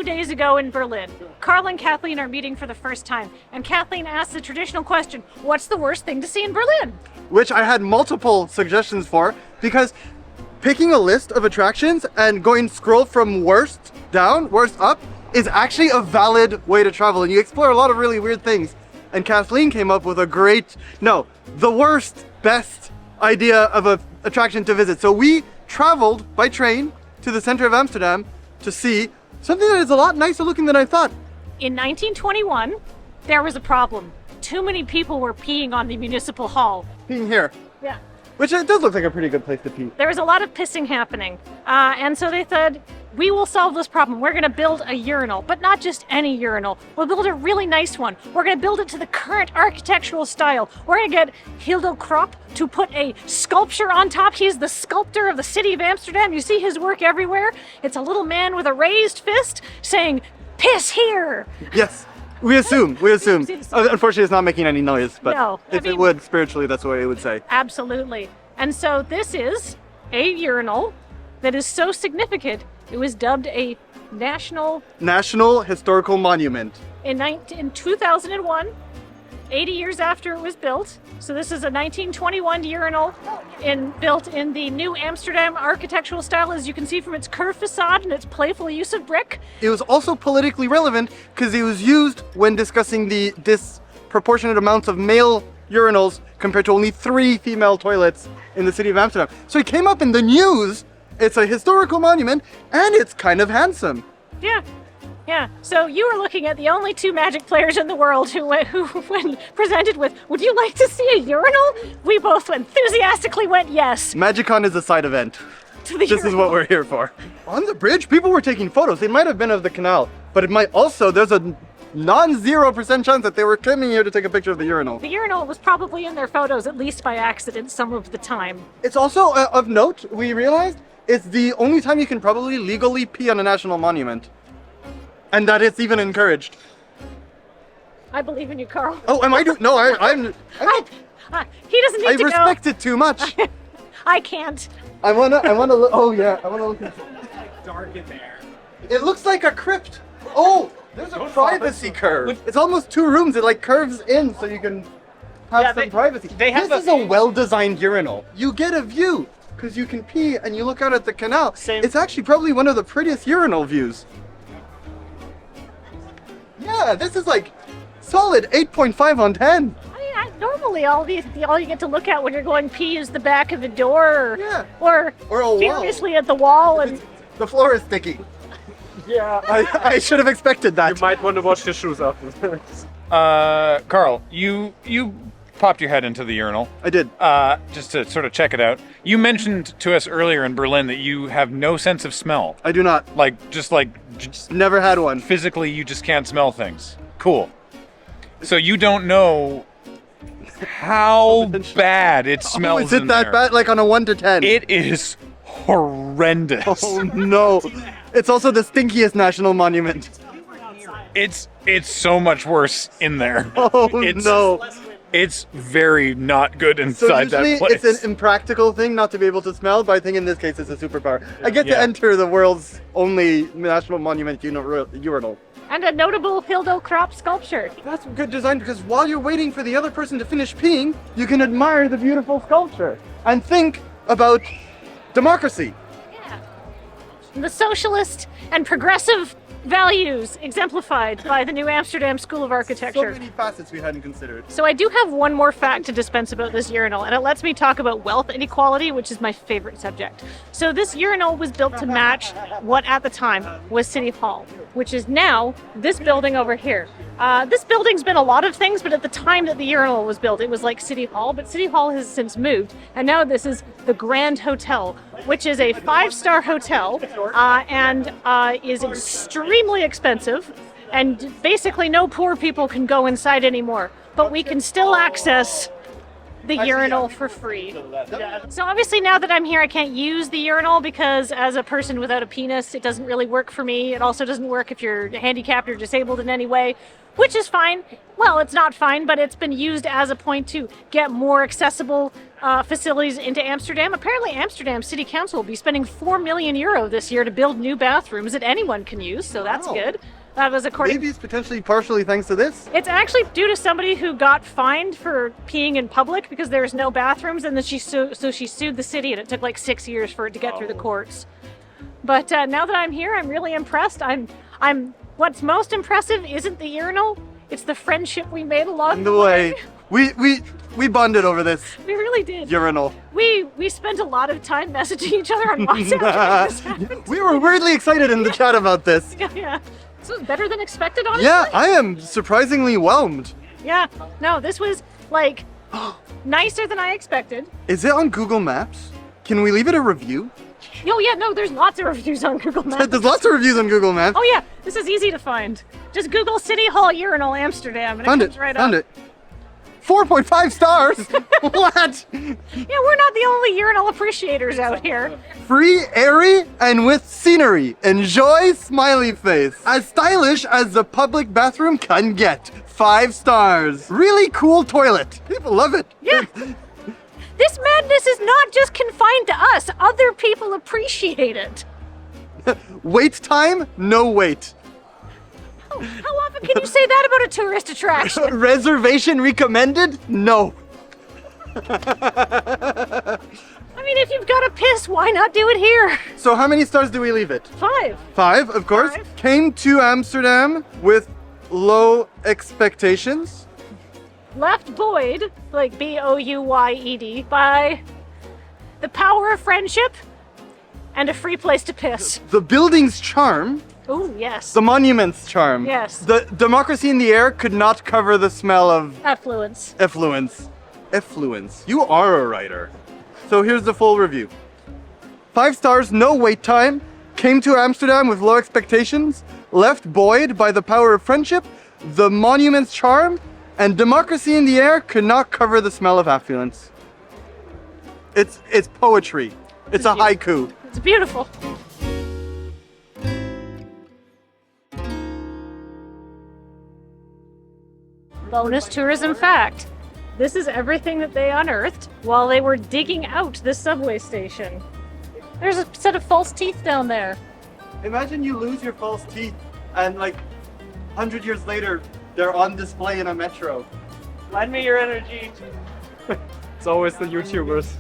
days ago in Berlin. Carl and Kathleen are meeting for the first time, and Kathleen asks the traditional question, what's the worst thing to see in Berlin? Which I had multiple suggestions for, because picking a list of attractions and going scroll from worst down, worst up, is actually a valid way to travel, and you explore a lot of really weird things. And Kathleen came up with the worst, best idea of an attraction to visit. So we traveled by train to the center of Amsterdam to see something that is a lot nicer looking than I thought. In 1921, there was a problem. Too many people were peeing on the municipal hall. Peeing here. Yeah. Which it does look like a pretty good place to pee. There was a lot of pissing happening. And so they said, we will solve this problem. We're gonna build a urinal, but not just any urinal. We'll build a really nice one. We're gonna build it to the current architectural style. We're gonna get Hildo Krop to put a sculpture on top. He's the sculptor of the city of Amsterdam. You see his work everywhere. It's a little man with a raised fist saying, piss here. Yes. We assume. Unfortunately, it's not making any noise, but no, if it would, spiritually, that's what it would say. Absolutely. And so this is a urinal that is so significant, it was dubbed a National Historical Monument. In 2001, 80 years after it was built. So this is a 1921 urinal built in the new Amsterdam architectural style, as you can see from its curved facade and its playful use of brick. It was also politically relevant because it was used when discussing the disproportionate amounts of male urinals compared to only 3 female toilets in the city of Amsterdam. So it came up in the news. It's a historical monument and it's kind of handsome. Yeah. So you were looking at the only 2 Magic players in the world who when presented with, would you like to see a urinal? We both enthusiastically went yes. MagicCon is a side event. This is what we're here for. On the bridge, people were taking photos. It might have been of the canal, but it might also, there's a non-0% chance that they were coming here to take a picture of the urinal. The urinal was probably in their photos, at least by accident, some of the time. It's also of note, we realized, it's the only time you can probably legally pee on a national monument. And that it's even encouraged. I believe in you, Carl. Oh, am I doing? No, I'm he doesn't need to go. I respect it too much. I can't. I wanna look. Oh yeah, I wanna look. It's dark in there. It looks like a crypt. Oh, there's a privacy curve. It's almost 2 rooms. It like curves in so you can have some privacy. This is a well-designed urinal. You get a view because you can pee and you look out at the canal. It's actually probably one of the prettiest urinal views. Yeah, this is like solid 8.5 on 10. Normally all you get to look at when you're going pee is the back of the door or a furiously wall. at the wall, and the floor is sticky. Yeah, I should have expected that. You might want to wash your shoes afterwards. Carl, you popped your head into the urinal. I did. Just to sort of check it out. You mentioned to us earlier in Berlin that you have no sense of smell. I do not. Just never had one. Physically, you just can't smell things. Cool. So you don't know how bad it smells. Is it that bad? Like on a 1 to 10? It is horrendous. Oh no! It's also the stinkiest national monument. It's so much worse in there. Oh no! It's very not good inside that place. It's an impractical thing not to be able to smell, but I think in this case it's a superpower. I get to enter the world's only national monument urinal. And a notable Hildo Krop sculpture. That's good design because while you're waiting for the other person to finish peeing, you can admire the beautiful sculpture and think about democracy. Yeah. The socialist and progressive values exemplified by the new Amsterdam School of Architecture. So many facets we hadn't considered. So I do have one more fact to dispense about this urinal, and it lets me talk about wealth inequality, which is my favorite subject. So this urinal was built to match what at the time was City Hall, which is now this building over here. This building's been a lot of things, but at the time that the urinal was built, it was like City Hall, but City Hall has since moved, and now this is the Grand Hotel, which is a 5-star hotel and is extremely expensive, and basically no poor people can go inside anymore. But we can still access the urinal for free. So obviously now that I'm here, I can't use the urinal because as a person without a penis, it doesn't really work for me. It also doesn't work if you're handicapped or disabled in any way, which is fine. Well, it's not fine, but it's been used as a point to get more accessible facilities into Amsterdam. Apparently Amsterdam City Council will be spending €4 million this year to build new bathrooms that anyone can use, so that's Wow. good. That was according. Maybe it's potentially partially thanks to this. It's actually due to somebody who got fined for peeing in public because there's no bathrooms, and then she sued the city, and it took like 6 years for it to get through the courts. But now that I'm here, I'm really impressed. I'm. What's most impressive isn't the urinal; it's the friendship we made along The way we bonded over this We really did. urinal. We spent a lot of time messaging each other on WhatsApp. We were weirdly excited in the chat about this. Yeah. This was better than expected, honestly. Yeah, I am surprisingly whelmed. Yeah. No, this was like nicer than I expected. Is it on Google Maps? Can we leave it a review? Oh yeah, no, there's lots of reviews on Google Maps. There's lots of reviews on Google Maps. Oh yeah, this is easy to find. Just Google City Hall urinal Amsterdam and Found it comes right found up. it. 4.5 stars. What? Yeah, we're not the only urinal appreciators out here. Free, airy, and with scenery. Enjoy smiley face. As stylish as the public bathroom can get. 5 stars. Really cool toilet. People love it. Yeah. This madness is not just confined to us. Other people appreciate it. Wait time? No wait. How often can you say that about a tourist attraction? Reservation recommended? No. I mean, if you've got to piss, why not do it here? So how many stars do we leave it? 5. 5, of course. 5. Came to Amsterdam with low expectations. Left buoyed, like Bouyed, by the power of friendship and a free place to piss. The building's charm. Oh, yes. The monument's charm. Yes. The democracy in the air could not cover the smell of Affluence. effluence. Effluence. You are a writer. So here's the full review. 5 stars, no wait time. Came to Amsterdam with low expectations. Left buoyed by the power of friendship, the monument's charm, and democracy in the air could not cover the smell of affluence. It's poetry. It's a haiku. It's beautiful. Bonus tourism fact. This is everything that they unearthed while they were digging out this subway station. There's a set of false teeth down there. Imagine you lose your false teeth and like 100 years later, they're on display in a metro. Lend me your energy. It's always the YouTubers.